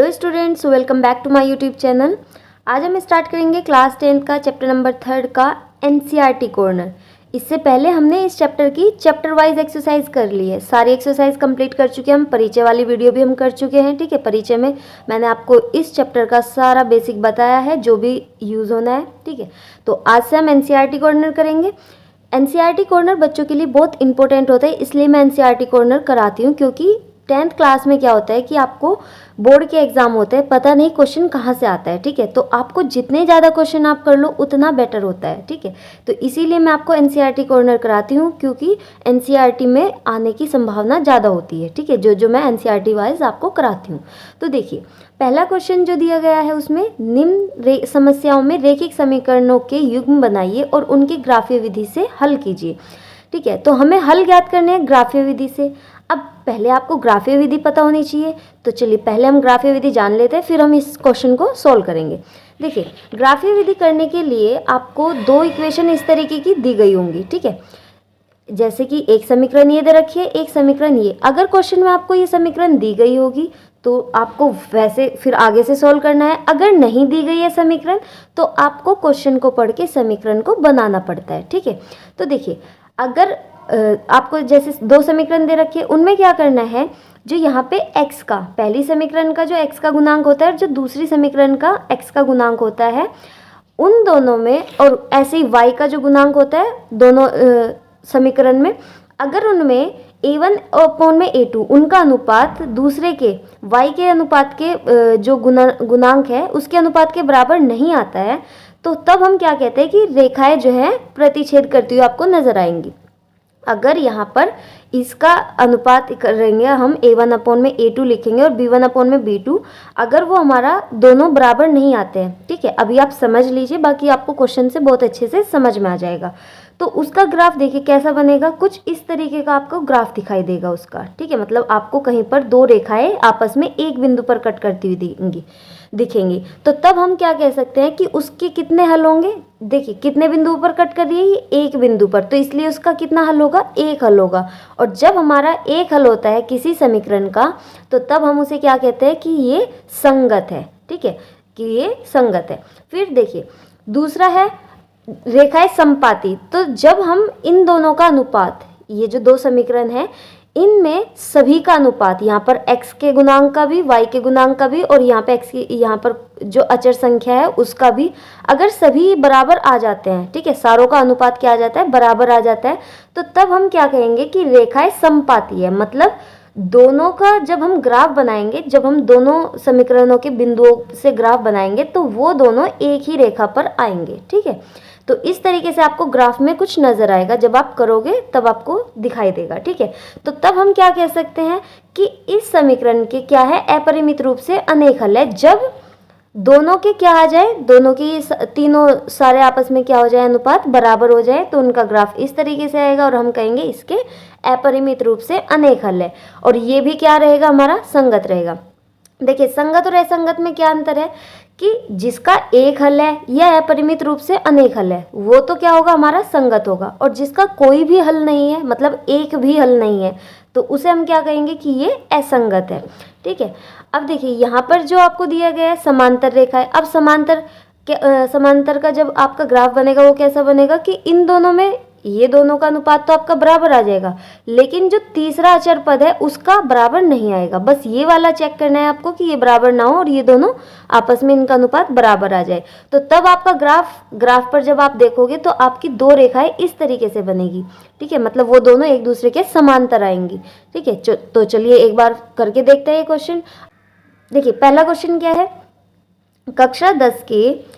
Hello students, welcome back to my YouTube channel. आज हम start करेंगे क्लास 10th का चैप्टर नंबर 3 का एनसीईआरटी कॉर्नर। इससे पहले हमने इस चैप्टर की चैप्टर वाइज एक्सरसाइज कर ली है, सारी एक्सरसाइज कंप्लीट कर चुके हैं हम। परिचय वाली वीडियो भी हम कर चुके हैं। ठीक है, परिचय में मैंने आपको इस चैप्टर का सारा बेसिक बताया है जो भी यूज़ होना है। ठीक है, तो आज से हम एनसीईआरटी कॉर्नर करेंगे। एनसीईआरटी कॉर्नर बच्चों के लिए बहुत इंपॉर्टेंट होता है, इसलिए मैं एनसीईआरटी कॉर्नर कराती हूँ। क्योंकि 10th क्लास में क्या होता है कि आपको बोर्ड के एग्जाम होते हैं, पता नहीं क्वेश्चन कहाँ से आता है। ठीक है, तो आपको जितने ज़्यादा क्वेश्चन आप कर लो उतना बेटर होता है। ठीक है, तो इसीलिए मैं आपको एनसीईआरटी कॉर्नर कराती हूँ, क्योंकि एनसीईआरटी में आने की संभावना ज़्यादा होती है। ठीक है, जो मैं एनसीईआरटी वाइज आपको कराती हूँ। तो देखिए, पहला क्वेश्चन जो दिया गया है उसमें निम्न समस्याओं में रेखिक समीकरणों के युग्म बनाइए और उनकी ग्राफीय विधि से हल कीजिए। ठीक है, तो हमें हल ज्ञात करने हैं ग्राफीय विधि से। अब पहले आपको ग्राफीय विधि पता होनी चाहिए, तो चलिए पहले हम ग्राफीय विधि जान लेते हैं, फिर हम इस क्वेश्चन को सॉल्व करेंगे। देखिए, ग्राफीय विधि करने के लिए आपको दो इक्वेशन इस तरीके की दी गई होंगी। ठीक है, जैसे कि एक समीकरण ये दे रखी है, एक समीकरण ये। अगर क्वेश्चन में आपको ये समीकरण दी गई होगी तो आपको वैसे फिर आगे से सॉल्व करना है। अगर नहीं दी गई है समीकरण तो आपको क्वेश्चन को पढ़ के समीकरण को बनाना पड़ता है। ठीक है, तो देखिए, अगर आपको जैसे दो समीकरण दे रखे हैं, उनमें क्या करना है, जो यहाँ पे x का, पहली समीकरण का जो x का गुणांक होता है और जो दूसरी समीकरण का x का गुणांक होता है, उन दोनों में, और ऐसे ही y का जो गुणांक होता है दोनों समीकरण में, अगर उनमें a1 अपॉन में a2 उनका अनुपात दूसरे के y के अनुपात के जो गुणांक है उसके अनुपात के बराबर नहीं आता है, तो तब हम क्या कहते हैं कि रेखाएं जो है प्रतिच्छेद करती हुई आपको नजर आएंगी। अगर यहाँ पर इसका अनुपात करेंगे हम, a1 अपॉन में a2 लिखेंगे और b1 अपॉन में b2, अगर वो हमारा दोनों बराबर नहीं आते हैं। ठीक है, अभी आप समझ लीजिए, बाकी आपको क्वेश्चन से बहुत अच्छे से समझ में आ जाएगा। तो उसका ग्राफ देखिए कैसा बनेगा, कुछ इस तरीके का आपको ग्राफ दिखाई देगा उसका। ठीक है, मतलब आपको कहीं पर दो रेखाएं आपस में एक बिंदु पर कट करती हुई दिखेंगी। तो तब हम क्या कह सकते हैं कि उसके कितने हल होंगे। देखिए, कितने बिंदु पर कट कर रही है, ये एक बिंदु पर, तो इसलिए उसका कितना हल होगा, एक हल होगा। और जब हमारा एक हल होता है किसी समीकरण का, तो तब हम उसे क्या कहते हैं कि ये संगत है। ठीक है, कि ये संगत है। फिर देखिए, दूसरा है रेखाएं समपाती। तो जब हम इन दोनों का अनुपात, ये जो दो समीकरण है, इनमें सभी का अनुपात, यहाँ पर x के गुणांक का भी, y के गुणांक का भी, और यहाँ पे x की, यहाँ पर जो अचर संख्या है उसका भी, अगर सभी बराबर आ जाते हैं, ठीक है, सारों का अनुपात क्या आ जाता है, बराबर आ जाता है, तो तब हम क्या कहेंगे कि रेखाएं समपाती है। मतलब दोनों का जब हम ग्राफ बनाएंगे, जब हम दोनों समीकरणों के बिंदुओं से ग्राफ बनाएंगे तो वो दोनों एक ही रेखा पर आएंगे। ठीक है, तो इस तरीके से आपको ग्राफ में कुछ नजर आएगा, जब आप करोगे तब आपको दिखाई देगा। ठीक है, तो तब हम क्या कह सकते हैं कि इस समीकरण के क्या है, अपरिमित रूप से अनेक हल है। जब दोनों के क्या आ जाए, दोनों की तीनों सारे आपस में क्या हो जाए, अनुपात बराबर हो जाए, तो उनका ग्राफ इस तरीके से आएगा और हम कहेंगे इसके अपरिमित रूप से अनेक हल है। और ये भी क्या रहेगा, हमारा संगत रहेगा। देखिए, संगत और असंगत में क्या अंतर है कि जिसका एक हल है या अपरिमित रूप से अनेक हल है, वो तो क्या होगा, हमारा संगत होगा। और जिसका कोई भी हल नहीं है, मतलब एक भी हल नहीं है, तो उसे हम क्या कहेंगे कि ये असंगत है। ठीक है, अब देखिए यहाँ पर जो आपको दिया गया है समांतर रेखा है। अब समांतर का जब आपका ग्राफ बनेगा वो कैसा बनेगा कि इन दोनों में, ये दोनों का अनुपात तो आपका बराबर आ जाएगा, लेकिन जो तीसरा अचर पद है उसका बराबर नहीं आएगा। बस ये वाला चेक करना है आपको कि ये बराबर ना हो और ये दोनों आपस में इनका अनुपात बराबर आ जाए। तो तब आपका ग्राफ पर जब आप देखोगे तो आपकी दो रेखाएं इस तरीके से बनेगी। ठीक है, मतलब वो दोनों एक दूसरे के समांतर आएंगी। ठीक है, तो चलिए एक बार करके देखते हैं ये क्वेश्चन। देखिए, पहला क्वेश्चन क्या है, कक्षा 10 के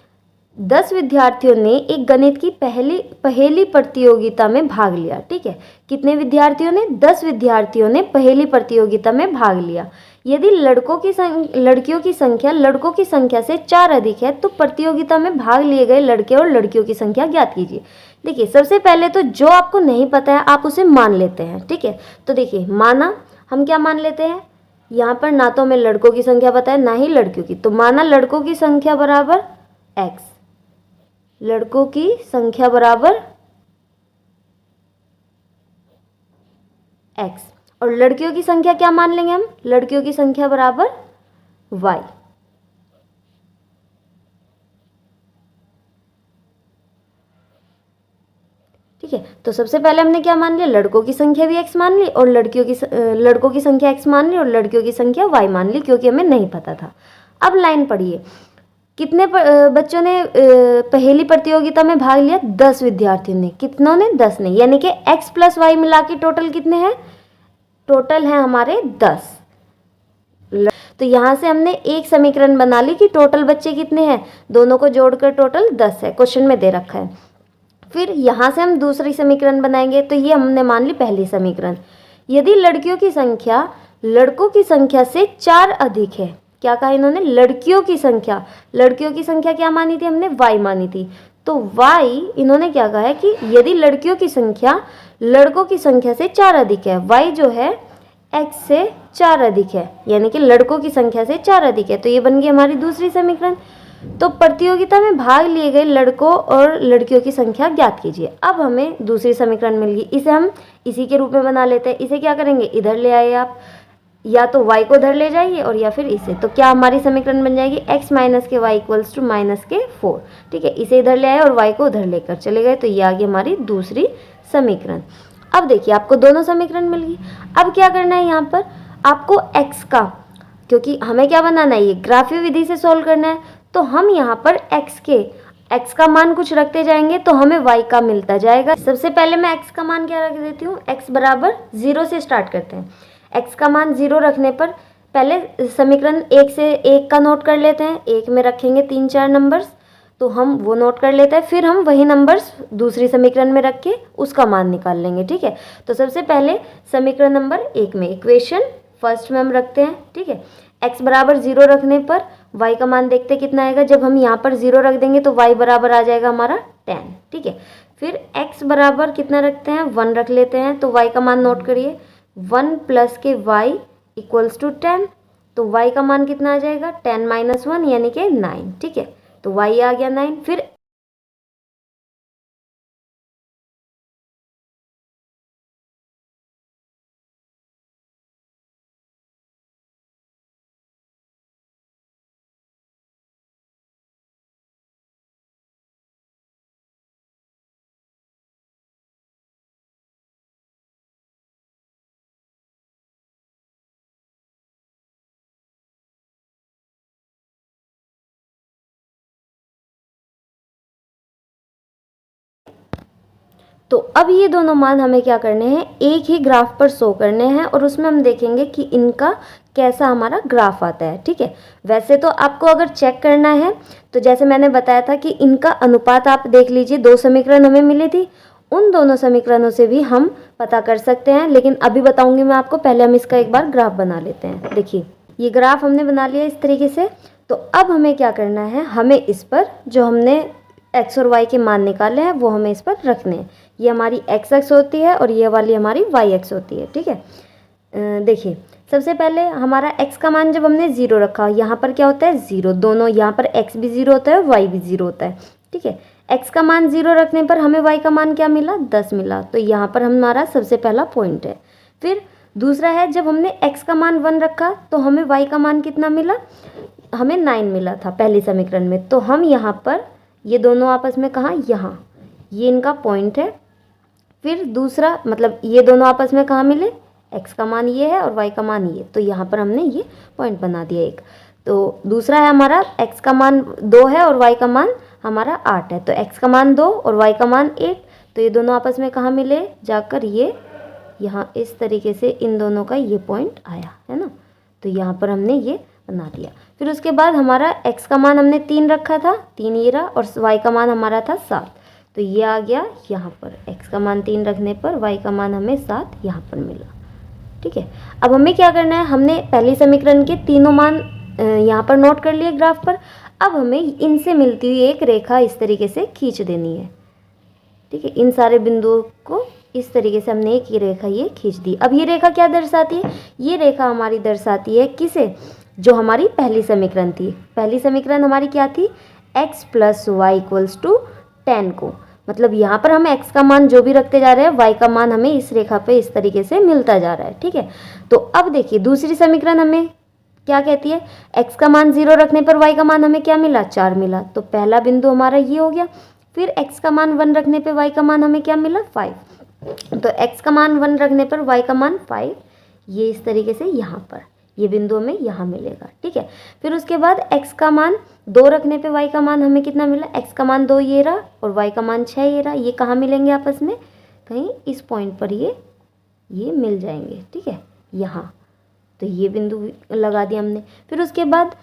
10 विद्यार्थियों ने एक गणित की पहेली प्रतियोगिता में भाग लिया। ठीक है, कितने विद्यार्थियों ने, 10 विद्यार्थियों ने पहेली प्रतियोगिता में भाग लिया। यदि लड़कियों की संख्या लड़कों की संख्या से 4 अधिक है तो प्रतियोगिता में भाग लिए गए लड़के और लड़कियों की संख्या ज्ञात कीजिए। देखिए, सबसे पहले तो जो आपको नहीं पता है आप उसे मान लेते हैं। ठीक है, तो देखिए, माना हम क्या मान लेते हैं, यहाँ पर ना तो हमें लड़कों की संख्या पता है ना ही लड़कियों की, तो माना लड़कों की संख्या बराबर x, लड़कों की संख्या बराबर x, और लड़कियों की संख्या क्या मान लेंगे हम, लड़कियों की संख्या बराबर y। तो सबसे पहले हमने क्या मान लिया, लड़कों की संख्या भी x मान ली और लड़कों की संख्या x मान ली और लड़कियों की संख्या y मान ली, क्योंकि हमें नहीं पता था। अब लाइन पढ़िए, कितने बच्चों ने पहली प्रतियोगिता में भाग लिया, 10 विद्यार्थियों ने। कितनों ने, 10 ने, यानी कि x प्लस वाई मिला के टोटल कितने हैं, टोटल हैं हमारे 10। तो यहाँ से हमने एक समीकरण बना ली कि टोटल बच्चे कितने हैं, दोनों को जोड़कर टोटल 10 है, क्वेश्चन में दे रखा है। फिर यहाँ से हम दूसरी समीकरण बनाएंगे, तो ये हमने मान ली पहली समीकरण। यदि लड़कियों की संख्या लड़कों की संख्या से 4 अधिक है, क्या कहा इन्होंने, लड़कियों की संख्या क्या मानी थी हमने, y मानी थी। तो y इन्होंने क्या कहा है कि यदि लड़कियों की संख्या लड़कों की संख्या से 4 अधिक है, y जो है x से 4 अधिक है, यानी कि लड़कों की संख्या से 4 अधिक है, तो ये बन गई हमारी दूसरी समीकरण। तो प्रतियोगिता में भाग लिए गए लड़कों और लड़कियों की संख्या ज्ञात कीजिए। अब हमें दूसरी समीकरण मिल गई, इसे हम इसी के रूप में बना लेते हैं। इसे क्या करेंगे, इधर ले आइए आप, या तो y को उधर ले जाइए और या फिर इसे। तो क्या हमारी समीकरण बन जाएगी, x माइनस के वाई इक्वल्स टू माइनस के 4। ठीक है, इसे इधर ले आए और y को उधर लेकर चले गए, तो ये आ गई हमारी दूसरी समीकरण। अब देखिए आपको दोनों समीकरण मिल गई। अब क्या करना है, यहाँ पर आपको x का, क्योंकि हमें क्या बनाना है, ये ग्राफीय विधि से सोल्व करना है, तो हम यहाँ पर x का मान कुछ रखते जाएंगे तो हमें y का मिलता जाएगा। सबसे पहले मैं x का मान क्या रख देती हूँ, x बराबर 0 से स्टार्ट करते हैं। x का मान 0 रखने पर पहले समीकरण 1 से 1 का नोट कर लेते हैं, 1 में रखेंगे 3-4 नंबर्स, तो हम वो नोट कर लेते हैं। फिर हम वही नंबर्स दूसरी समीकरण में रख के उसका मान निकाल लेंगे। ठीक है, तो सबसे पहले समीकरण नंबर 1 में इक्वेशन फर्स्ट में हम रखते हैं। ठीक है, x बराबर 0 रखने पर y का मान देखते कितना आएगा। जब हम यहाँ पर 0 रख देंगे तो y बराबर आ जाएगा हमारा 10। ठीक है, फिर x बराबर कितना रखते हैं, 1 रख लेते हैं, तो y का मान नोट करिए, 1 प्लस के y इक्वल्स टू 10, तो y का मान कितना आ जाएगा, 10 माइनस 1 यानी कि 9। ठीक है, तो y आ गया 9। फिर तो अब ये दोनों मान हमें क्या करने हैं, एक ही ग्राफ पर शो करने हैं और उसमें हम देखेंगे कि इनका कैसा हमारा ग्राफ आता है। ठीक है, वैसे तो आपको अगर चेक करना है तो जैसे मैंने बताया था कि इनका अनुपात आप देख लीजिए, 2 समीकरण हमें मिली थी, उन दोनों समीकरणों से भी हम पता कर सकते हैं, लेकिन अभी बताऊंगी मैं आपको। पहले हम इसका एक बार ग्राफ बना लेते हैं। देखिए ये ग्राफ हमने बना लिया इस तरीके से। तो अब हमें क्या करना है, हमें इस पर जो हमने x और y के मान निकाले हैं वो हमें इस पर रखने हैं। ये हमारी x होती है और ये वाली हमारी y होती है। ठीक है, देखिए सबसे पहले हमारा x का मान जब हमने 0 रखा, यहाँ पर क्या होता है 0, दोनों यहाँ पर x भी 0 होता है, y भी 0 होता है। ठीक है, x का मान 0 रखने पर हमें y का मान क्या मिला, 10 मिला, तो यहाँ पर हमारा सबसे पहला पॉइंट है। फिर दूसरा है, जब हमने x का मान 1 रखा तो हमें y का मान कितना मिला, हमें 9 मिला था पहली समीकरण में। तो हम यहाँ पर ये दोनों आपस में कहाँ, यहाँ, ये इनका पॉइंट है। फिर दूसरा मतलब ये दोनों आपस में कहाँ मिले, x का मान ये है और y का मान ये, तो यहाँ पर हमने ये पॉइंट बना दिया एक। तो दूसरा है हमारा x का मान 2 है और y का मान हमारा 8 है, तो x का मान 2 और y का मान 8, तो ये दोनों आपस में कहाँ मिले, जाकर ये यहाँ इस तरीके से इन दोनों का ये पॉइंट आया है ना, तो यहाँ पर हमने ये बना दिया। फिर उसके बाद हमारा x का मान हमने 3 रखा था, 3 ये रहा, और y का मान हमारा था 7, तो ये आ गया यहाँ पर। x का मान 3 रखने पर y का मान हमें 7 यहाँ पर मिला। ठीक है, अब हमें क्या करना है, हमने पहली समीकरण के तीनों मान यहाँ पर नोट कर लिए ग्राफ पर। अब हमें इनसे मिलती हुई एक रेखा इस तरीके से खींच देनी है। ठीक है, इन सारे बिंदुओं को इस तरीके से हमने एक रेखा ये खींच दी। अब ये रेखा क्या दर्शाती है, ये रेखा हमारी दर्शाती है किसे, जो हमारी पहली समीकरण थी। पहली समीकरण हमारी क्या थी, x plus y equals to 10 को, मतलब यहाँ पर हम x का मान जो भी रखते जा रहे हैं, y का मान हमें इस रेखा पे इस तरीके से मिलता जा रहा है। ठीक है, तो अब देखिए दूसरी समीकरण हमें क्या कहती है, x का मान 0 रखने पर y का मान हमें क्या मिला, 4 मिला, तो पहला बिंदु हमारा ये हो गया। फिर x का मान 1 रखने पे y का मान हमें क्या मिला, 5। तो x का मान 1 रखने पर y का मान 5, ये इस तरीके से यहाँ पर ये बिंदु हमें यहाँ मिलेगा। ठीक है, फिर उसके बाद x का मान 2 रखने पे y का मान हमें कितना मिला, x का मान 2 ये रहा और y का मान 6 ये रहा। ये कहाँ मिलेंगे आपस में, कहीं इस पॉइंट पर ये मिल जाएंगे। ठीक है, यहाँ तो ये बिंदु लगा दिया हमने। फिर उसके बाद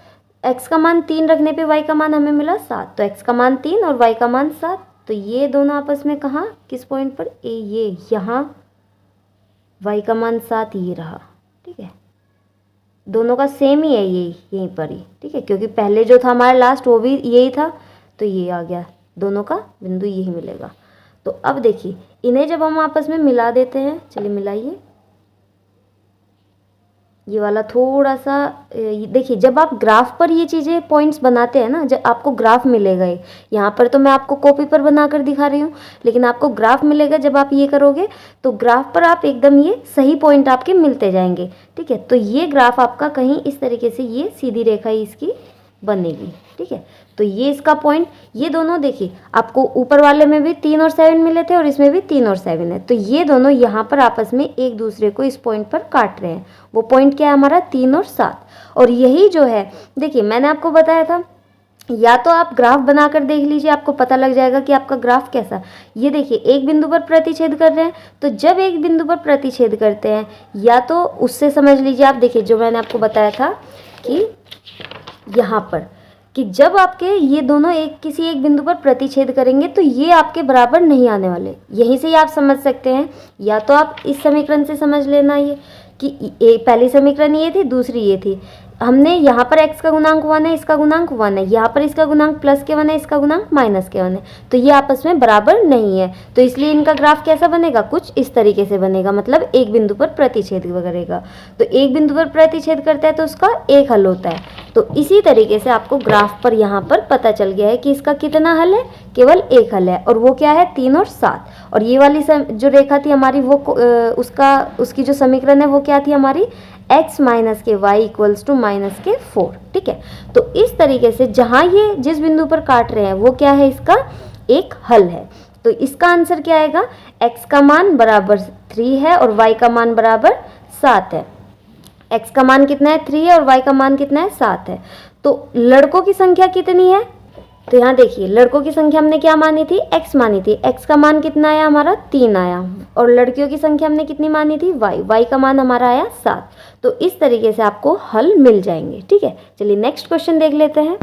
x का मान 3 रखने पे y का मान हमें मिला 7, तो x का मान 3 और y का मान 7, तो ये दोनों आपस में कहाँ, किस पॉइंट पर, ये यहाँ y का मान 7 ये रहा। ठीक है, दोनों का सेम ही है, ये यहीं पर ही। ठीक है, क्योंकि पहले जो था हमारा लास्ट वो भी यही था, तो ये आ गया, दोनों का बिंदु यही मिलेगा। तो अब देखिए इन्हें जब हम आपस में मिला देते हैं, चलिए मिलाइए, ये वाला थोड़ा सा देखिए, जब आप ग्राफ पर ये चीज़ें पॉइंट्स बनाते हैं ना, जब आपको ग्राफ मिलेगा, यहाँ पर तो मैं आपको कॉपी पर बनाकर दिखा रही हूँ, लेकिन आपको ग्राफ मिलेगा जब आप ये करोगे, तो ग्राफ पर आप एकदम ये सही पॉइंट आपके मिलते जाएंगे। ठीक है, तो ये ग्राफ आपका कहीं इस तरीके से ये सीधी रेखा इसकी बनेगी। ठीक है, तो ये इसका पॉइंट, ये दोनों देखिए आपको ऊपर वाले में भी 3 और 7 मिले थे और इसमें भी 3 और 7 है, तो ये दोनों यहाँ पर आपस में एक दूसरे को इस पॉइंट पर काट रहे हैं। वो पॉइंट क्या है हमारा, 3 और 7। और यही जो है, देखिए मैंने आपको बताया था, या तो आप ग्राफ बनाकर देख लीजिए, आपको पता लग जाएगा कि आपका ग्राफ कैसा। ये देखिए एक बिंदु पर प्रतिच्छेद कर रहे हैं, तो जब एक बिंदु पर प्रतिच्छेद करते हैं, या तो उससे समझ लीजिए आप, देखिए जो मैंने आपको बताया था कि यहाँ पर कि जब आपके ये दोनों किसी एक बिंदु पर प्रतिच्छेद करेंगे तो ये आपके बराबर नहीं आने वाले। यहीं से ही आप समझ सकते हैं, या तो आप इस समीकरण से समझ लेना ये कि पहली समीकरण ये थी, दूसरी ये थी। हमने यहाँ पर x का गुणांक 1 है, इसका गुणांक 1 है, यहाँ पर इसका गुणांक +k1 है, इसका गुणांक -k1 है, तो ये आपस में बराबर नहीं है, तो इसलिए इनका ग्राफ कैसा बनेगा, कुछ इस तरीके से बनेगा, मतलब एक बिंदु पर प्रतिच्छेद करेगा। तो एक बिंदु पर प्रतिच्छेद करता है तो उसका एक हल होता है। तो इसी तरीके से आपको ग्राफ पर यहाँ पर पता चल गया है कि इसका कितना हल है, केवल एक हल है, और वो क्या है, 3 और 7। और ये वाली जो रेखा थी हमारी, वो उसकी जो समीकरण है वो क्या थी हमारी, x माइनस के वाई इक्वल्स टू -k4। ठीक है, तो इस तरीके से जहाँ ये जिस बिंदु पर काट रहे हैं वो क्या है, इसका एक हल है। तो इसका आंसर क्या आएगा, x का मान बराबर 3 है और y का मान बराबर 7 है। x का मान कितना है, 3 है, और y का मान कितना है, 7 है। तो लड़कों की संख्या कितनी है, तो यहाँ देखिए लड़कों की संख्या हमने क्या मानी थी, x मानी थी, x का मान कितना आया हमारा, 3 आया, और लड़कियों की संख्या हमने कितनी मानी थी, y का मान हमारा आया 7। तो इस तरीके से आपको हल मिल जाएंगे। ठीक है, चलिए नेक्स्ट क्वेश्चन देख लेते हैं।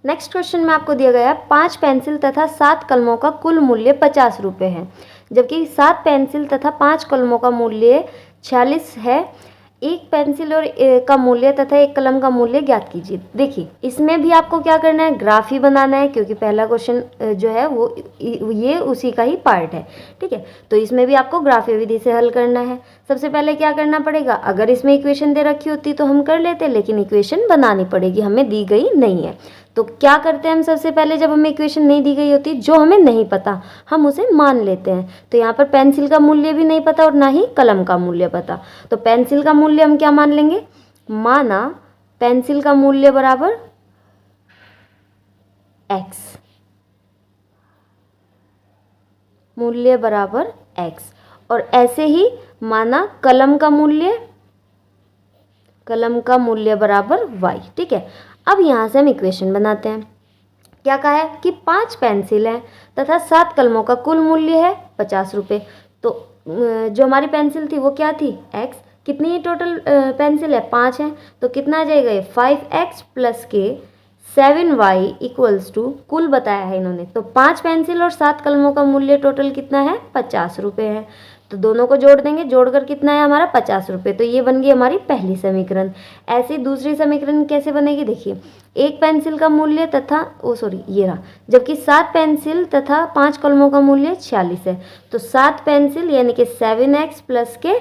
नेक्स्ट क्वेश्चन में आपको दिया गया है 5 पेंसिल तथा 7 कलमों का कुल मूल्य 50 रुपये है, जबकि 7 पेंसिल तथा 5 कलमों का मूल्य 46 है। एक पेंसिल और का मूल्य तथा एक कलम का मूल्य ज्ञात कीजिए। देखिए इसमें भी आपको क्या करना है, ग्राफ ही बनाना है, क्योंकि पहला क्वेश्चन जो है वो ये उसी का ही पार्ट है। ठीक है, तो इसमें भी आपको ग्राफीय विधि से हल करना है। सबसे पहले क्या करना पड़ेगा, अगर इसमें इक्वेशन दे रखी होती तो हम कर लेते, लेकिन इक्वेशन बनानी पड़ेगी, हमें दी गई नहीं है। तो क्या करते हैं हम, सबसे पहले जब हमें इक्वेशन नहीं दी गई होती, जो हमें नहीं पता हम उसे मान लेते हैं। तो यहाँ पर पेंसिल का मूल्य भी नहीं पता और ना ही कलम का मूल्य पता, तो पेंसिल का मूल्य हम क्या मान लेंगे, माना पेंसिल का मूल्य बराबर x, मूल्य बराबर x, और ऐसे ही माना कलम का मूल्य बराबर y। ठीक है, अब यहाँ से हम इक्वेशन बनाते हैं। क्या कहा है कि 5 पेंसिल हैं तथा 7 कलमों का कुल मूल्य है 50 रुपये। तो जो हमारी पेंसिल थी वो क्या थी, x, कितनी टोटल पेंसिल है, 5 है, तो कितना आ जाएगा ये 5x + k 7y equals to, कुल बताया है इन्होंने, तो 5 पेंसिल और 7 कलमों का मूल्य टोटल कितना है, 50 रुपये है। तो दोनों को जोड़ देंगे, जोड़कर कितना है हमारा 50 रुपये, तो ये बन गई हमारी पहली समीकरण। ऐसे दूसरी समीकरण कैसे बनेगी, देखिए एक पेंसिल का मूल्य तथा ये रहा, जबकि 7 पेंसिल तथा 5 कलमों का मूल्य 46 है, तो 7 पेंसिल यानी कि 7x + के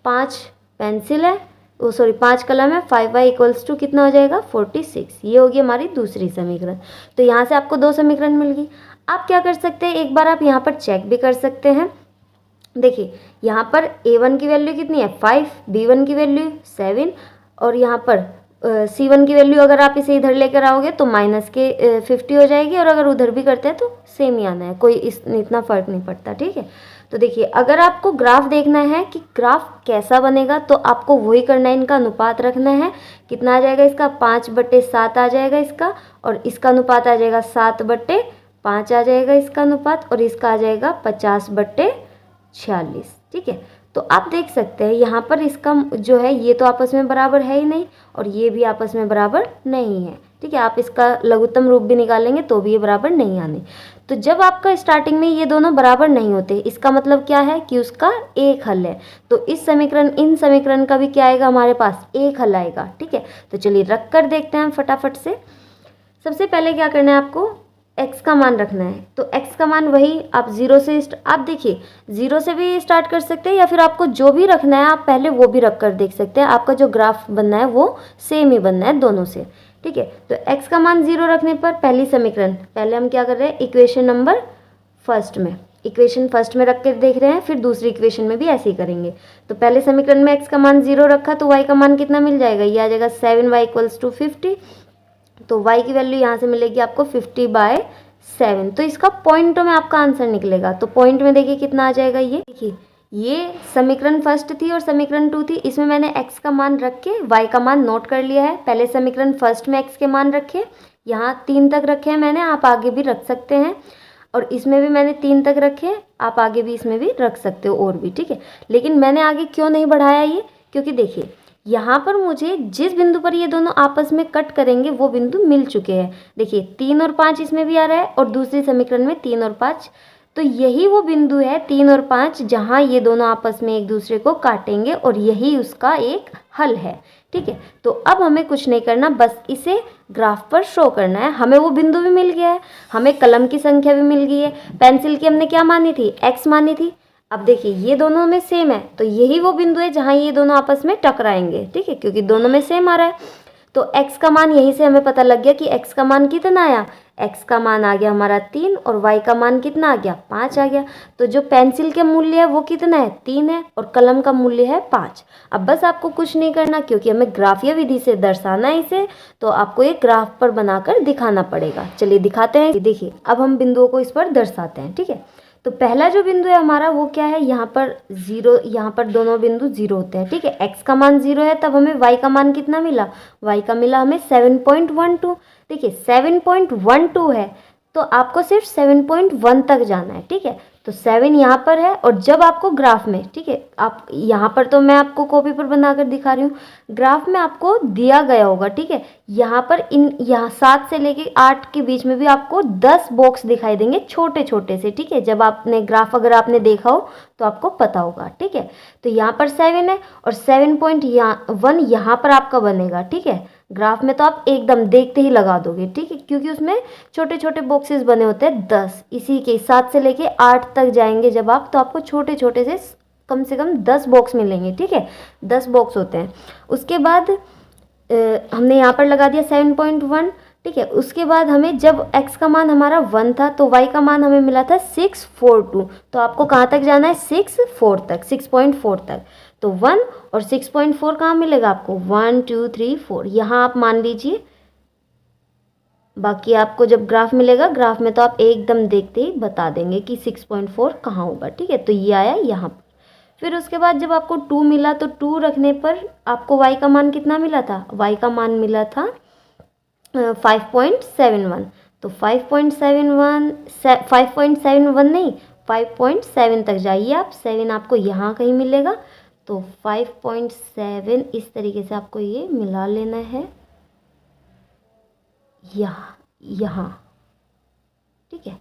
5 पेंसिल है, 5 कलम है, 5y इक्वल्स टू कितना हो जाएगा 46। ये होगी हमारी दूसरी समीकरण। तो यहाँ से आपको 2 समीकरण मिल गई। आप क्या कर सकते हैं, एक बार आप यहाँ पर चेक भी कर सकते हैं। देखिए यहाँ पर a1 की वैल्यू कितनी है 5, b1 की वैल्यू 7, और यहाँ पर c1 की वैल्यू अगर आप इसे इधर लेकर आओगे तो -50 हो जाएगी, और अगर उधर भी करते हैं तो सेम ही आना है, कोई इतना फ़र्क नहीं पड़ता। ठीक है, तो देखिए अगर आपको ग्राफ देखना है कि ग्राफ कैसा बनेगा तो आपको वही करना है, इनका अनुपात रखना है। कितना आ जाएगा इसका 5/7 आ जाएगा इसका, और इसका अनुपात आ जाएगा 7/5 आ जाएगा इसका अनुपात, और इसका आ जाएगा 50/46। ठीक है, तो आप देख सकते हैं यहाँ पर इसका जो है ये तो आपस में बराबर है ही नहीं, और ये भी आपस में बराबर नहीं है। ठीक है, आप इसका लघुत्तम रूप भी निकालेंगे तो भी ये बराबर नहीं आने। तो जब आपका स्टार्टिंग में ये दोनों बराबर नहीं होते, इसका मतलब क्या है कि उसका एक हल है। तो इस समीकरण इन समीकरण का भी क्या आएगा, हमारे पास एक हल आएगा। ठीक है, तो चलिए रख कर देखते हैं हम फटाफट से। सबसे पहले क्या करना है, आपको x का मान रखना है। तो x का मान वही आप 0 से आप देखिए 0 से भी स्टार्ट कर सकते हैं, या फिर आपको जो भी रखना है आप पहले वो भी रख कर देख सकते हैं। आपका जो ग्राफ बनना है वो सेम ही बनना है दोनों से। ठीक है, तो x का मान 0 रखने पर पहली समीकरण, पहले हम क्या कर रहे हैं, इक्वेशन नंबर फर्स्ट में, इक्वेशन फर्स्ट में रख कर देख रहे हैं, फिर दूसरी इक्वेशन में भी ऐसे ही करेंगे। तो पहले समीकरण में x का मान 0 रखा तो y का मान कितना मिल जाएगा, ये आ जाएगा 7y = 50। तो y की वैल्यू यहाँ से मिलेगी आपको 50/7। तो इसका पॉइंटों में आपका आंसर निकलेगा। तो पॉइंट में देखिए कितना आ जाएगा, ये देखिए ये समीकरण फर्स्ट थी और समीकरण 2 थी, इसमें मैंने x का मान रख के y का मान नोट कर लिया है। पहले समीकरण फर्स्ट में x के मान रखे, यहाँ 3 तक रखे हैं मैंने, आप आगे भी रख सकते हैं, और इसमें भी मैंने 3 तक रखे, आप आगे भी इसमें भी रख सकते हो और भी। ठीक है, लेकिन मैंने आगे क्यों नहीं बढ़ाया ये, क्योंकि देखिए यहाँ पर मुझे जिस बिंदु पर ये दोनों आपस में कट करेंगे वो बिंदु मिल चुके हैं। देखिए 3 और 5 इसमें भी आ रहा है, और दूसरी समीकरण में 3 और 5, तो यही वो बिंदु है 3 और 5 जहाँ ये दोनों आपस में एक दूसरे को काटेंगे, और यही उसका एक हल है। ठीक है, तो अब हमें कुछ नहीं करना, बस इसे ग्राफ पर शो करना है। हमें वो बिंदु भी मिल गया है, हमें कलम की संख्या भी मिल गई है, पेंसिल की हमने क्या मानी थी, x मानी थी। अब देखिए ये दोनों में सेम है, तो यही वो बिंदु है जहाँ ये दोनों आपस में टकराएंगे। ठीक है, क्योंकि दोनों में सेम आ रहा है, तो x का मान यहीं से हमें पता लग गया कि x का मान कितना आया, x का मान आ गया हमारा 3, और y का मान कितना आ गया, 5 आ गया। तो जो पेंसिल का मूल्य है वो कितना है, 3 है, और कलम का मूल्य है 5। अब बस आपको कुछ नहीं करना, क्योंकि हमें ग्राफीय विधि से दर्शाना है इसे, तो आपको एक ग्राफ पर बनाकर दिखाना पड़ेगा। चलिए दिखाते हैं। देखिए अब हम बिंदुओं को इस पर दर्शाते हैं। ठीक है, तो पहला जो बिंदु है हमारा वो क्या है, यहाँ पर 0, यहाँ पर दोनों बिंदु 0 होते हैं। ठीक है, x का मान 0 है, तब हमें y का मान कितना मिला, y का मिला हमें 7.12। देखिए 7.12 है, तो आपको सिर्फ 7.1 तक जाना है। ठीक है, तो 7 यहाँ पर है, और जब आपको ग्राफ में, ठीक है, आप यहाँ पर तो मैं आपको कॉपी पर बनाकर दिखा रही हूँ, ग्राफ में आपको दिया गया होगा। ठीक है, यहाँ पर यहाँ 7 से लेके 8 के बीच में भी आपको 10 बॉक्स दिखाई देंगे छोटे छोटे से। ठीक है, जब आपने ग्राफ अगर आपने देखा हो तो आपको पता होगा। ठीक है, तो यहाँ पर 7 है, और 7.1 यहाँ पर आपका बनेगा। ठीक है, ग्राफ में तो आप एकदम देखते ही लगा दोगे। ठीक है, क्योंकि उसमें छोटे छोटे बॉक्सेस बने होते हैं 10, इसी के 7 से लेके 8 तक जाएंगे जब आप, तो आपको छोटे छोटे से कम 10 बॉक्स मिलेंगे। ठीक है, 10 बॉक्स होते हैं। उसके बाद हमने यहाँ पर लगा दिया 7.1। ठीक है, उसके बाद हमें जब x का मान हमारा 1 था तो y का मान हमें मिला था 642। तो आपको कहाँ तक जाना है, 6.4 तक। तो 1 और 6.4 कहाँ मिलेगा आपको, 1 2 3 4, यहाँ आप मान लीजिए। बाकी आपको जब ग्राफ मिलेगा, ग्राफ में तो आप एकदम देखते ही बता देंगे कि 6.4 कहाँ होगा। ठीक है, तो ये आया यहाँ पर। फिर उसके बाद जब आपको 2 मिला तो 2 रखने पर आपको y का मान कितना मिला था, y का मान मिला था 5.71। तो 5.71 नहीं, 5.7 तक जाइए आप, 7 आपको यहाँ कहीं मिलेगा। तो 5.7 इस तरीके से आपको ये मिला लेना है यहाँ। ठीक है,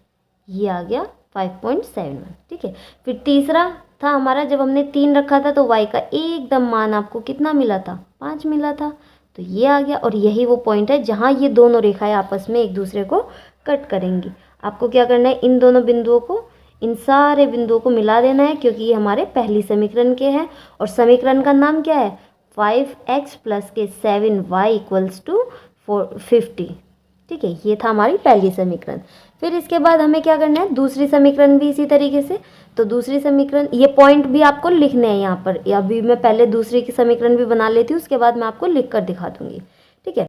ये आ गया 5.71। ठीक है, फिर तीसरा था हमारा, जब हमने 3 रखा था तो y का एकदम मान आपको कितना मिला था, 5 मिला था। तो ये आ गया, और यही वो पॉइंट है जहाँ ये दोनों रेखाएं आपस में एक दूसरे को कट करेंगी। आपको क्या करना है, इन दोनों बिंदुओं को, इन सारे बिंदुओं को मिला देना है, क्योंकि ये हमारे पहली समीकरण के हैं, और समीकरण का नाम क्या है, 5x + के 7y = 50। ठीक है, ये था हमारी पहली समीकरण। फिर इसके बाद हमें क्या करना है, दूसरी समीकरण भी इसी तरीके से। तो दूसरी समीकरण, ये पॉइंट भी आपको लिखने हैं यहाँ पर, अभी मैं पहले दूसरी की समीकरण भी बना लेती हूँ, उसके बाद मैं आपको लिख कर दिखा दूँगी। ठीक है।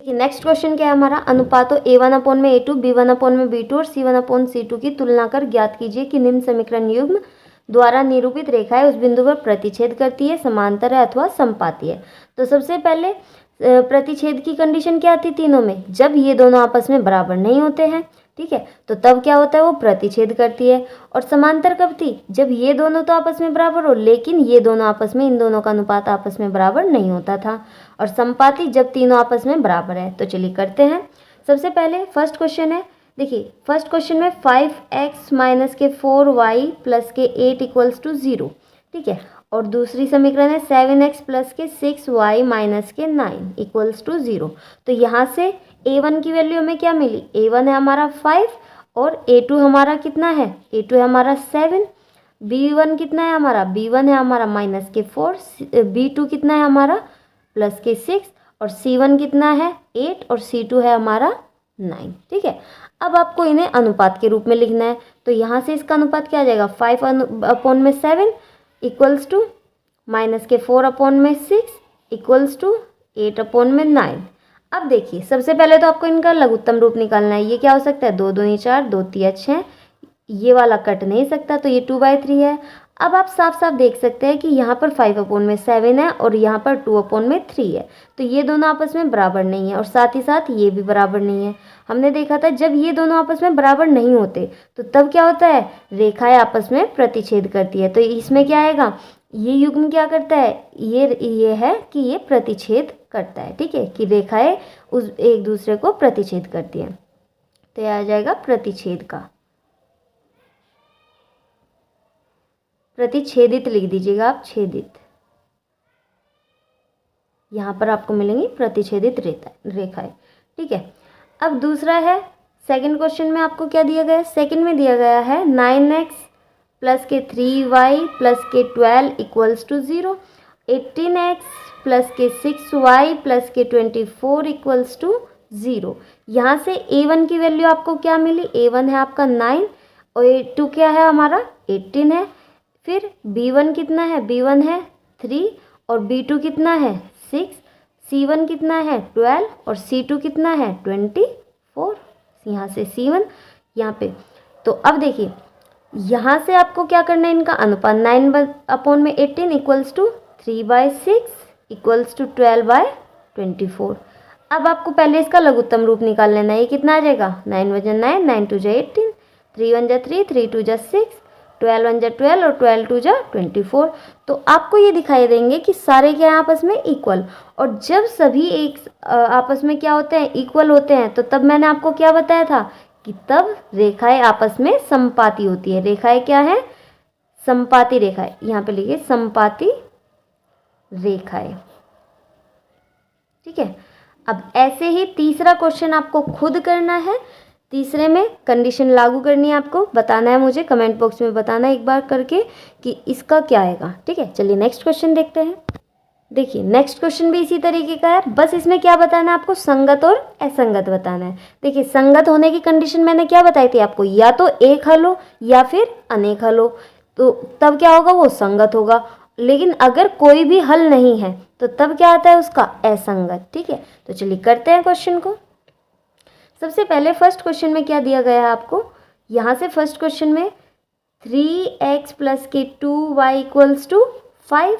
नेक्स्ट क्वेश्चन क्या है हमारा, अनुपातों A1/A2, B1/B2 और C1/C2 की तुलना कर ज्ञात कीजिए कि निम्न समीकरण युग्म द्वारा निरूपित रेखाएं उस बिंदु पर प्रतिच्छेद करती है, समांतर है अथवा समपाती है। तो सबसे पहले प्रतिच्छेद की कंडीशन क्या थी तीनों में, जब ये दोनों आपस में बराबर नहीं होते हैं, ठीक है, तो तब क्या होता है, वो प्रतिच्छेद करती है। और समांतर कब थी, जब ये दोनों तो आपस में बराबर हो लेकिन ये दोनों आपस में, इन दोनों का अनुपात आपस में बराबर नहीं होता था। और समपाती जब तीनों आपस में बराबर है। तो चलिए करते हैं। सबसे पहले फर्स्ट क्वेश्चन है, देखिए फर्स्ट क्वेश्चन में 5x माइनस के 4y प्लस के 8 इक्वल्स टू 0, ठीक है। और दूसरी समीकरण है 7x प्लस के 6y माइनस के 9 इक्वल्स टू 0। तो यहाँ से a1 की वैल्यू हमें क्या मिली, a1 है हमारा 5 और a2 हमारा कितना है, a2 है हमारा 7, b1 कितना है हमारा, b1 है हमारा माइनस के 4, b2 कितना है हमारा प्लस के 6 और c1 कितना है 8 और c2 है हमारा 9, ठीक है। अब आपको इन्हें अनुपात के रूप में लिखना है। तो यहाँ से इसका अनुपात क्या आ जाएगा, 5/7 इक्वल्स टू माइनस के 4/6 इक्वल्स टू 8/9। अब देखिए सबसे पहले तो आपको इनका लघुत्तम रूप निकालना है। ये क्या हो सकता है, 2 दूनी 4, 2 तिया 6, ये वाला कट नहीं सकता तो ये 2/3 है। अब आप साफ साफ देख सकते हैं कि यहाँ पर 5/7 है और यहाँ पर 2/3 है। तो ये दोनों आपस में बराबर नहीं है और साथ ही साथ ये भी बराबर नहीं है। हमने देखा था जब ये दोनों आपस में बराबर नहीं होते तो तब क्या होता है, रेखाएं आपस में प्रतिच्छेद करती है। तो इसमें क्या आएगा, ये युग्म क्या करता है, ये है कि ये प्रतिच्छेद करता है, ठीक है, कि रेखाएं उस एक दूसरे को प्रतिच्छेद करती है। तो यह आ जाएगा प्रतिच्छेद का, प्रतिच्छेदित लिख दीजिएगा आप, छेदित, यहाँ पर आपको मिलेंगी प्रतिच्छेदित रेखाएं, ठीक है। अब दूसरा है सेकंड क्वेश्चन में आपको क्या दिया गया है, सेकंड में दिया गया है 9x प्लस के 3y प्लस के 12 इक्वल्स टू 0, 18x प्लस के 6y प्लस के 24 इक्वल्स टू 0। यहाँ से a1 की वैल्यू आपको क्या मिली, a1 है आपका 9 और a2 क्या है हमारा 18 है। फिर b1 कितना है, b1 है 3 और b2 कितना है 6, c1 कितना है 12 और c2 कितना है 24, यहाँ से c1 यहाँ पे। तो अब देखिए यहाँ से आपको क्या करना है, इनका अनुपात 9/18 इक्वल्स टू 3/6 इक्वल्स टू 12/24। अब आपको पहले इसका लघुत्तम रूप निकाल लेना है। ये कितना आ जाएगा, 9 × 9, 9 × 2 = 18, 3 × 1 = 3, 3 × 2 = 6, 12 × 1 = 12 और 12 × 2 = 24। तो आपको ये दिखाई देंगे कि सारे क्या हैं आपस में इक्वल। और जब सभी एक आपस में क्या होते हैं, इक्वल होते हैं, तो तब मैंने आपको क्या बताया था कि तब रेखाएं आपस में समपाती होती है। रेखाएं क्या है, समपाती रेखाएं, यहाँ पे लिखिए समपाती रेखाएं, ठीक है। अब ऐसे ही तीसरा क्वेश्चन आपको खुद करना है। तीसरे में कंडीशन लागू करनी है, आपको बताना है, मुझे कमेंट बॉक्स में बताना है एक बार करके कि इसका क्या आएगा, ठीक है। चलिए नेक्स्ट क्वेश्चन देखते हैं। देखिए नेक्स्ट क्वेश्चन भी इसी तरीके का है, बस इसमें क्या बताना है आपको, संगत और असंगत बताना है। देखिए संगत होने की कंडीशन मैंने क्या बताई थी आपको, या तो एक हल हो या फिर अनेक हल हो, तो तब क्या होगा, वो संगत होगा। लेकिन अगर कोई भी हल नहीं है तो तब क्या आता है उसका, असंगत, ठीक है। तो चलिए करते हैं क्वेश्चन को। सबसे पहले फर्स्ट क्वेश्चन में क्या दिया गया है आपको, यहाँ से फर्स्ट क्वेश्चन में 3x प्लस के 2y इक्वल्स टू 5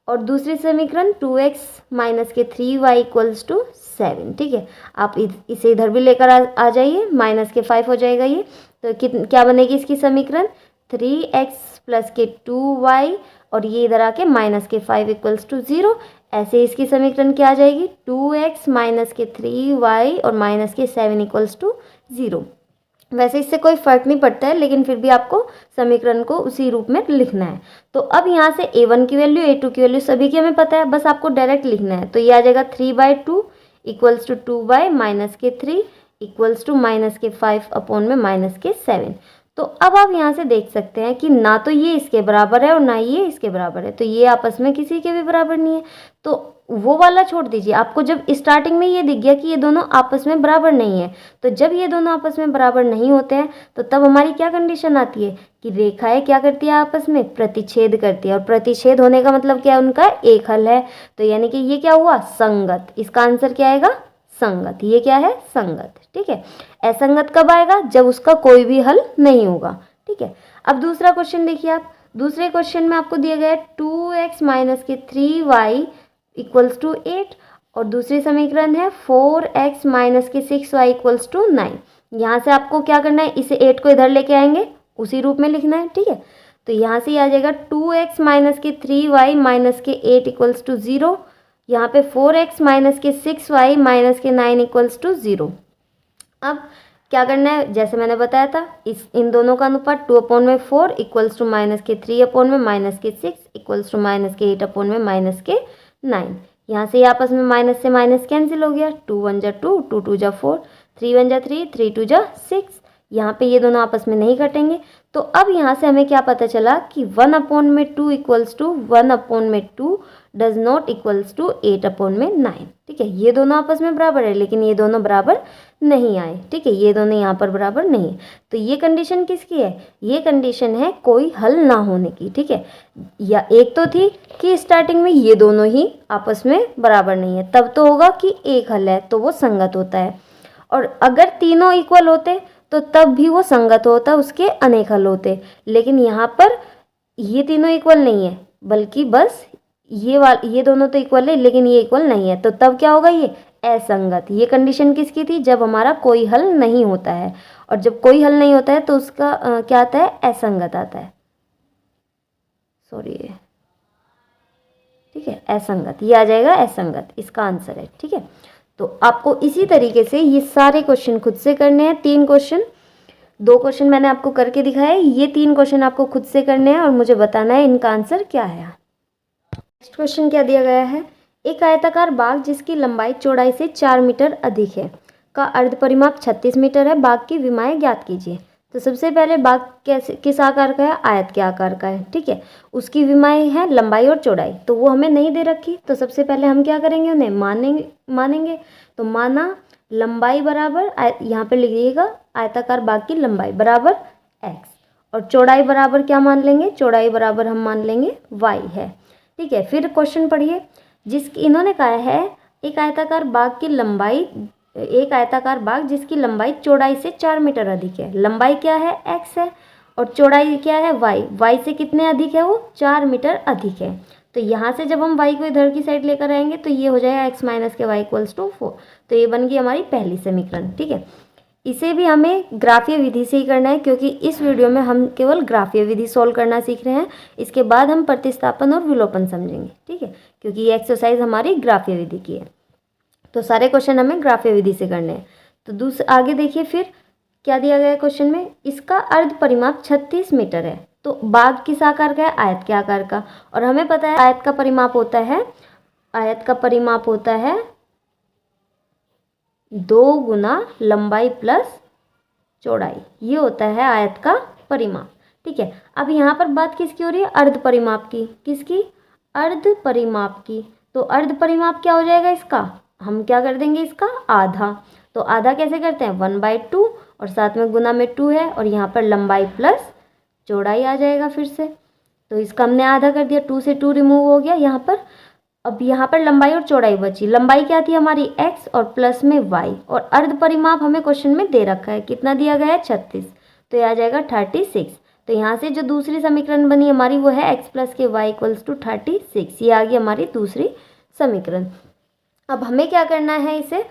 और दूसरी समीकरण 2x माइनस के 3y इक्वल्स टू 7, ठीक है। आप इसे इधर भी लेकर आ जाइए, माइनस के 5 हो जाएगा ये, तो क्या बनेगी इसकी समीकरण, 3x प्लस के 2y और ये इधर आके माइनस के 5 इक्वल्स टू 0। ऐसे इसकी समीकरण क्या आ जाएगी, 2x माइनस के 3y और माइनस के 7 इक्वल्स टू 0। वैसे इससे कोई फ़र्क नहीं पड़ता है, लेकिन फिर भी आपको समीकरण को उसी रूप में लिखना है। तो अब यहाँ से a1 की वैल्यू, a2 की वैल्यू सभी की हमें पता है, बस आपको डायरेक्ट लिखना है। तो ये आ जाएगा 3/2 इक्वल्स टू 2 माइनस के 3 इक्वल्स टू माइनस के 5 अपॉन में माइनस के 7। तो अब आप यहाँ से देख सकते हैं कि ना तो ये इसके बराबर है और ना ये इसके बराबर है, तो ये आपस में किसी के भी बराबर नहीं है। तो वो वाला छोड़ दीजिए, आपको जब स्टार्टिंग में ये दिख गया कि ये दोनों आपस में बराबर नहीं है, तो जब ये दोनों आपस में बराबर नहीं होते हैं तो तब हमारी क्या कंडीशन आती है कि रेखाएं क्या करती है, आपस में प्रतिच्छेद करती है। और प्रतिच्छेद होने का मतलब क्या है, उनका एक हल है। तो यानी कि ये क्या हुआ, संगत। इसका आंसर क्या आएगा, संगत। ये क्या है? संगत। ठीक है। असंगत कब आएगा? जब उसका कोई भी हल नहीं होगा। ठीक है। अब दूसरा क्वेश्चन देखिए आप। दूसरे क्वेश्चन में आपको दिया गया है 2x माइनस के 3y इक्वल्स टू 8 और दूसरी समीकरण है 4x माइनस के 6y इक्वल्स टू 9। यहाँ से आपको क्या करना है? इसे 8 को इधर लेके आएंगे, उसी रूप में लिखना है। ठीक है। तो यहाँ से आ जाएगा 2x माइनस के 3y माइनस के 8 इक्वल्स टू 0। यहाँ पे 4x माइनस के 6y माइनस के 9 इक्वल्स टू 0। अब क्या करना है? जैसे मैंने बताया था, इन दोनों का अनुपात 2/4 इक्वल्स टू माइनस के 3 माइनस के 6 इक्वल्स टू माइनस के 8 माइनस के 9। यहाँ से आपस में माइनस से माइनस कैंसिल हो गया। 2 1 जा 2, 2 2 जा 4, 3 1 जा 3, 3 2 जा 6। यहाँ पे ये दोनों आपस में नहीं कटेंगे। तो अब यहाँ से हमें क्या पता चला कि 1/2 equals to 1/2 does not equals to 8/9। ठीक है। ये दोनों आपस में बराबर है, लेकिन ये दोनों बराबर नहीं आए। ठीक है। ये दोनों यहाँ पर बराबर नहीं है। तो ये कंडीशन किसकी है? ये कंडीशन है कोई हल ना होने की। ठीक है। या एक तो थी कि स्टार्टिंग में ये दोनों ही आपस में बराबर नहीं है, तब तो होगा कि एक हल है तो वो संगत होता है। और अगर तीनों इक्वल होते तो तब भी वो संगत होता, उसके अनेक हल होते। लेकिन यहाँ पर ये तीनों इक्वल नहीं है, बल्कि बस ये दोनों तो इक्वल है, लेकिन ये इक्वल नहीं है। तो तब क्या होगा? ये असंगत। ये कंडीशन किसकी थी? जब हमारा कोई हल नहीं होता है। और जब कोई हल नहीं होता है तो उसका क्या आता है? असंगत आता है। सॉरी, ठीक है, असंगत। ये आ जाएगा असंगत, इसका आंसर है। ठीक है। तो आपको इसी तरीके से ये सारे क्वेश्चन खुद से करने हैं। 3 क्वेश्चन, 2 क्वेश्चन मैंने आपको करके दिखाया है। ये 3 क्वेश्चन आपको खुद से करने हैं और मुझे बताना है इनका आंसर क्या है। नेक्स्ट क्वेश्चन क्या दिया गया है? एक आयताकार बाग जिसकी लंबाई चौड़ाई से 4 मीटर अधिक है का अर्ध परिमाप 36 मीटर है। बाग की विमाएं ज्ञात कीजिए। तो सबसे पहले बाग कैसे, किस आकार का है? आयत के आकार का है। ठीक है। उसकी विमाएं हैं लंबाई और चौड़ाई, तो वो हमें नहीं दे रखी। तो सबसे पहले हम क्या करेंगे? उन्हें मानेंगे। तो माना लंबाई बराबर, यहाँ पे लिखिएगा आयताकार बाग की लंबाई बराबर x और चौड़ाई बराबर क्या मान लेंगे? चौड़ाई बराबर हम मान लेंगे y है। ठीक है। फिर क्वेश्चन पढ़िए। इन्होंने कहा है एक आयताकार बाग जिसकी लंबाई चौड़ाई से 4 मीटर अधिक है। लंबाई क्या है? x है और चौड़ाई क्या है? y से कितने अधिक है? वो 4 मीटर अधिक है। तो यहाँ से जब हम y को इधर की साइड लेकर आएंगे तो ये हो जाएगा x माइनस के y इक्वल्स टू 4। तो ये बन गई हमारी पहली समीकरण। ठीक है। इसे भी हमें ग्राफीय विधि से ही करना है, क्योंकि इस वीडियो में हम केवल ग्राफीय विधि सोल्व करना सीख रहे हैं। इसके बाद हम प्रतिस्थापन और विलोपन समझेंगे। ठीक है। क्योंकि ये एक्सरसाइज हमारी ग्राफीय विधि की है, तो सारे क्वेश्चन हमें ग्राफीय विधि से करने हैं। तो आगे देखिए फिर क्या दिया गया है क्वेश्चन में? इसका अर्ध परिमाप 36 मीटर है। तो बाग किस आकार का है? आयत के आकार का। और हमें पता है आयत का परिमाप होता है 2 गुना लंबाई प्लस चौड़ाई। ये होता है आयत का परिमाप। ठीक है। अब यहाँ पर बात किसकी हो रही है? अर्ध परिमाप की। किसकी? अर्ध परिमाप की। तो अर्ध परिमाप क्या हो जाएगा इसका? हम क्या कर देंगे? इसका आधा। तो आधा कैसे करते हैं? 1/2 और साथ में गुना में 2 है और यहाँ पर लंबाई प्लस चौड़ाई आ जाएगा फिर से। तो इसका हमने आधा कर दिया, 2 से 2 रिमूव हो गया यहाँ पर। अब यहाँ पर लंबाई और चौड़ाई बची। लंबाई क्या थी हमारी? x और प्लस में y। और अर्ध परिमाप हमें क्वेश्चन में दे रखा है, कितना दिया गया है? 36। तो यह आ जाएगा 36। तो यहाँ से जो दूसरी समीकरण बनी हमारी वो है x प्लस के y इक्वल्स टू 36। ये आ गई हमारी दूसरी समीकरण। अब हमें क्या करना है? इसे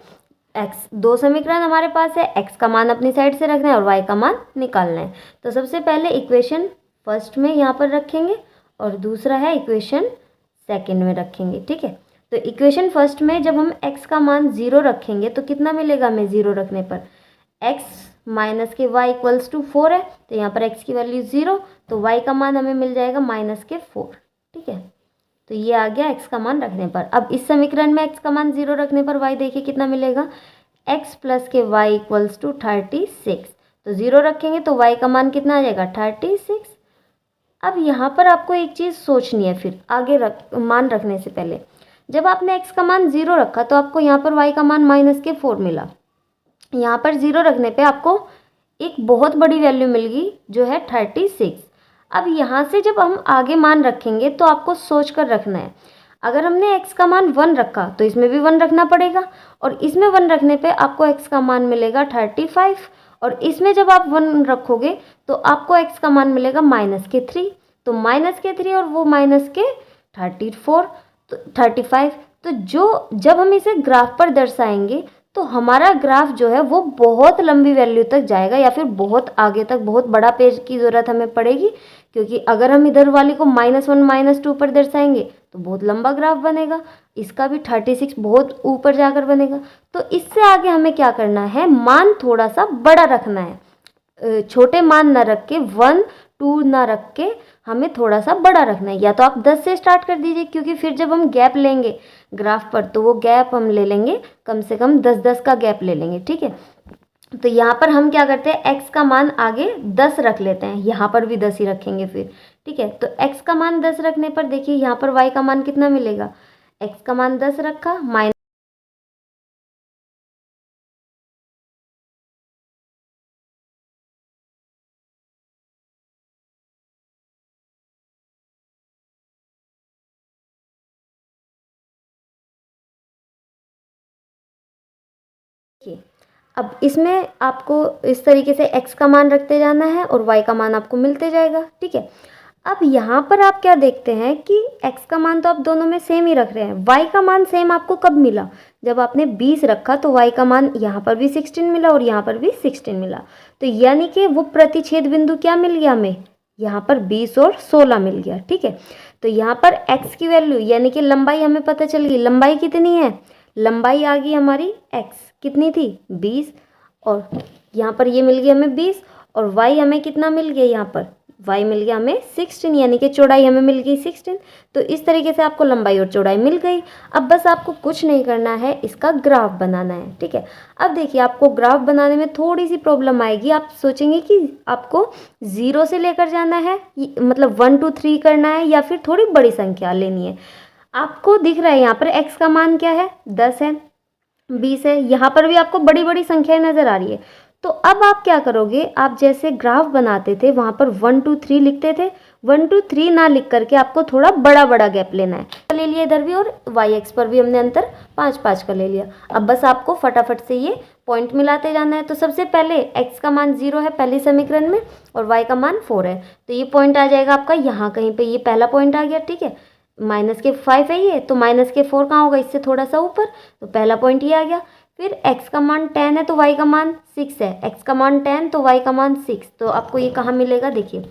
दो समीकरण हमारे पास है, x का मान अपनी साइड से रखना है और y का मान निकालना है। तो सबसे पहले इक्वेशन फर्स्ट में यहाँ पर रखेंगे और दूसरा है इक्वेशन सेकंड में रखेंगे। ठीक है। तो इक्वेशन फर्स्ट में जब हम x का मान 0 रखेंगे तो कितना मिलेगा हमें? 0 रखने पर x माइनस के y इक्वल्स टू 4 है। तो यहाँ पर x की वैल्यू 0, तो y का मान हमें मिल जाएगा माइनस के 4। ठीक है। तो ये आ गया x का मान रखने पर। अब इस समीकरण में x का मान 0 रखने पर y देखिए कितना मिलेगा? x प्लस के y इक्वल्स टू 36। तो 0 रखेंगे तो y का मान कितना आ जाएगा? 36। अब यहाँ पर आपको एक चीज़ सोचनी है फिर आगे मान रखने से पहले। जब आपने x का मान 0 रखा तो आपको यहाँ पर y का मान माइनस के 4 मिला। यहाँ पर 0 रखने पे आपको एक बहुत बड़ी वैल्यू मिल गई जो है 36। अब यहाँ से जब हम आगे मान रखेंगे तो आपको सोच कर रखना है। अगर हमने x का मान 1 रखा तो इसमें भी 1 रखना पड़ेगा, और इसमें 1 रखने पे आपको x का मान मिलेगा 35, और इसमें जब आप 1 रखोगे तो आपको x का मान मिलेगा -3, तो -3 और वो -34, तो 35। तो जब हम इसे ग्राफ पर दर्शाएंगे तो हमारा ग्राफ जो है वो बहुत लंबी वैल्यू तक जाएगा, या फिर बहुत आगे तक, बहुत बड़ा पेज की ज़रूरत हमें पड़ेगी, क्योंकि अगर हम इधर वाली को -1 -2 पर दर्शाएंगे तो बहुत लंबा ग्राफ बनेगा, इसका भी 36 बहुत ऊपर जाकर बनेगा। तो इससे आगे हमें क्या करना है, मान थोड़ा सा बड़ा रखना है, छोटे मान ना रख के 1 2 ना रख के हमें थोड़ा सा बड़ा रखना है। या तो आप 10 से स्टार्ट कर दीजिए, क्योंकि फिर जब हम गैप लेंगे ग्राफ पर तो वो गैप हम ले लेंगे, कम से कम 10-10 का गैप ले लेंगे, ठीक है। तो यहाँ पर हम क्या करते हैं, x का मान आगे 10 रख लेते हैं, यहाँ पर भी 10 ही रखेंगे फिर, ठीक है। तो x का मान 10 रखने पर देखिए यहाँ पर y का मान कितना मिलेगा, x का मान 10 रखा माइनस, अब इसमें आपको इस तरीके से x का मान रखते जाना है और y का मान आपको मिलते जाएगा, ठीक है। अब यहाँ पर आप क्या देखते हैं कि x का मान तो आप दोनों में सेम ही रख रहे हैं, y का मान सेम आपको कब मिला, जब आपने 20 रखा तो y का मान यहाँ पर भी 16 मिला और यहाँ पर भी 16 मिला। तो यानी कि वो प्रतिच्छेद बिंदु क्या मिल गया हमें, यहाँ पर 20 और 16 मिल गया, ठीक है। तो यहाँ पर x की वैल्यू यानी कि लंबाई हमें पता चल गई, लंबाई कितनी है, लंबाई आ गई हमारी x कितनी थी 20, और यहाँ पर ये मिल गया हमें 20, और y हमें कितना मिल गया, यहाँ पर y मिल गया हमें 16, यानी कि चौड़ाई हमें मिल गई 16। तो इस तरीके से आपको लंबाई और चौड़ाई मिल गई। अब बस आपको कुछ नहीं करना है, इसका ग्राफ बनाना है, ठीक है। अब देखिए आपको ग्राफ बनाने में थोड़ी सी प्रॉब्लम आएगी, आप सोचेंगे कि आपको 0 से लेकर जाना है, मतलब 1 2 3 करना है, या फिर थोड़ी बड़ी संख्या लेनी है। आपको दिख रहा है यहाँ पर x का मान क्या है, 10 है, 20 है, यहाँ पर भी आपको बड़ी बड़ी संख्याएं नजर आ रही है। तो अब आप क्या करोगे, आप जैसे ग्राफ बनाते थे वहाँ पर 1 2 3 लिखते थे, 1 2 3 ना लिख करके आपको थोड़ा बड़ा बड़ा गैप लेना है, ले लिया इधर भी, और वाई एक्स पर भी हमने अंतर 5-5 का ले लिया। अब बस आपको फटाफट से ये पॉइंट मिलाते जाना है। तो सबसे पहले x का मान 0 है पहली समीकरण में, और y का मान 4 है, तो ये पॉइंट आ जाएगा आपका यहाँ कहीं पे, ये पहला पॉइंट आ गया, ठीक है। -5 है ये, तो -4 कहाँ होगा, इससे थोड़ा सा ऊपर, तो पहला पॉइंट ये आ गया। फिर x का मान 10 है तो y का मान 6 है, x का मान 10 तो y का मान 6, तो आपको ये कहाँ मिलेगा, देखिए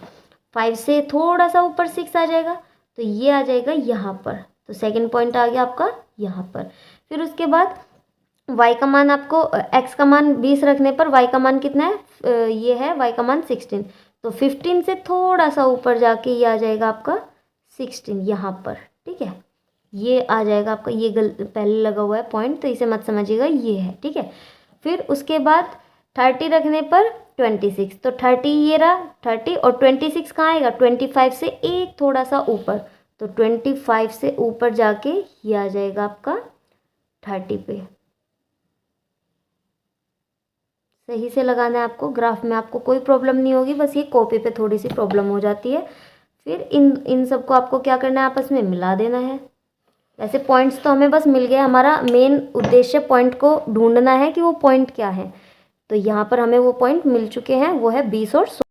5 से थोड़ा सा ऊपर 6 आ जाएगा, तो ये आ जाएगा यहाँ पर, तो सेकंड पॉइंट आ गया आपका यहाँ पर। फिर उसके बाद y का मान आपको, x का मान 20 रखने पर y का मान कितना है, ये है y का मान 16, तो 15 से थोड़ा सा ऊपर जाके ये आ जाएगा आपका 16 यहाँ पर, ठीक है। ये आ जाएगा आपका, ये पहले लगा हुआ है पॉइंट, तो इसे मत समझिएगा, ये है, ठीक है। फिर उसके बाद 30 रखने पर 26, तो 30 ये रहा 30, और 26 कहाँ आएगा, 25 से एक थोड़ा सा ऊपर, तो 25 से ऊपर जाके ये आ जाएगा आपका 30 पे। सही से लगाना है आपको, ग्राफ में आपको कोई प्रॉब्लम नहीं होगी, बस ये कॉपी पे थोड़ी सी प्रॉब्लम हो जाती है। फिर इन सबको आपको क्या करना है, आपस में मिला देना है। वैसे पॉइंट्स तो हमें बस मिल गए, हमारा मेन उद्देश्य पॉइंट को ढूंढना है कि वो पॉइंट क्या है। तो यहाँ पर हमें वो पॉइंट मिल चुके हैं, वो है 20 और 16।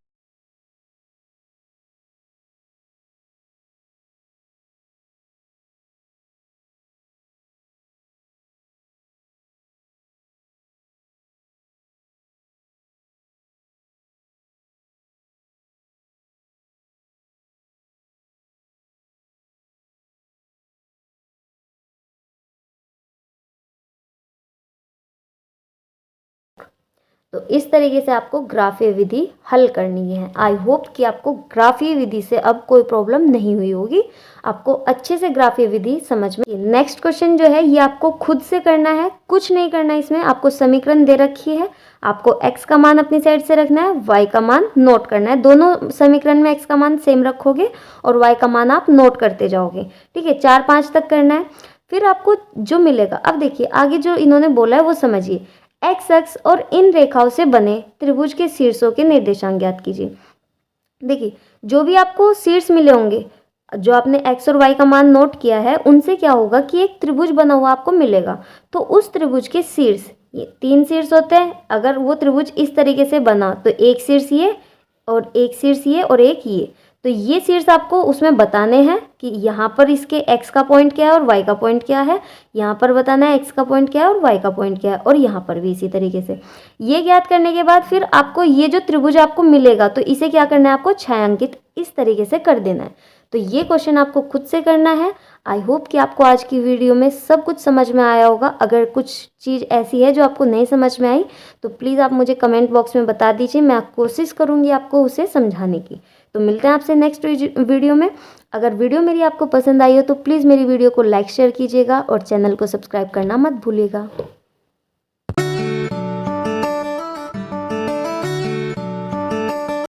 तो इस तरीके से आपको ग्राफीय विधि हल करनी है। आई होप कि आपको ग्राफीय विधि से अब कोई प्रॉब्लम नहीं हुई होगी, आपको अच्छे से ग्राफीय विधि समझ में। नेक्स्ट क्वेश्चन जो है ये आपको खुद से करना है, कुछ नहीं करना है इसमें। आपको समीकरण दे रखी है, आपको x का मान अपनी साइड से रखना है, y का मान नोट करना है। दोनों समीकरण में x का मान सेम रखोगे और y का मान आप नोट करते जाओगे, ठीक है। 4-5 तक करना है। फिर आपको जो मिलेगा, अब देखिए आगे जो इन्होंने बोला है वो समझिए। एक्स अक्ष और इन रेखाओं से बने त्रिभुज के शीर्षों के निर्देशांक ज्ञात कीजिए। देखिए जो भी आपको शीर्ष मिले होंगे जो आपने x और y का मान नोट किया है उनसे क्या होगा कि एक त्रिभुज बना हुआ आपको मिलेगा। तो उस त्रिभुज के शीर्ष, ये 3 शीर्ष होते हैं, अगर वो त्रिभुज इस तरीके से बना तो एक शीर्ष ये और एक शीर्ष ये और एक ये, तो ये शीर्ष आपको उसमें बताने हैं कि यहाँ पर इसके x का पॉइंट क्या है और y का पॉइंट क्या है, यहाँ पर बताना है x का पॉइंट क्या है और y का पॉइंट क्या है, और यहाँ पर भी इसी तरीके से। ये ज्ञात करने के बाद फिर आपको ये जो त्रिभुज आपको मिलेगा तो इसे क्या करना है, आपको छायांकित इस तरीके से कर देना है। तो ये क्वेश्चन आपको खुद से करना है। आई होप कि आपको आज की वीडियो में सब कुछ समझ में आया होगा। अगर कुछ चीज़ ऐसी है जो आपको नहीं समझ में आई तो प्लीज़ आप मुझे कमेंट बॉक्स में बता दीजिए, मैं कोशिश करूँगी आपको उसे समझाने की। तो मिलते हैं आपसे नेक्स्ट वीडियो में। अगर वीडियो मेरी आपको पसंद आई हो तो प्लीज़ मेरी वीडियो को लाइक शेयर कीजिएगा और चैनल को सब्सक्राइब करना मत भूलिएगा।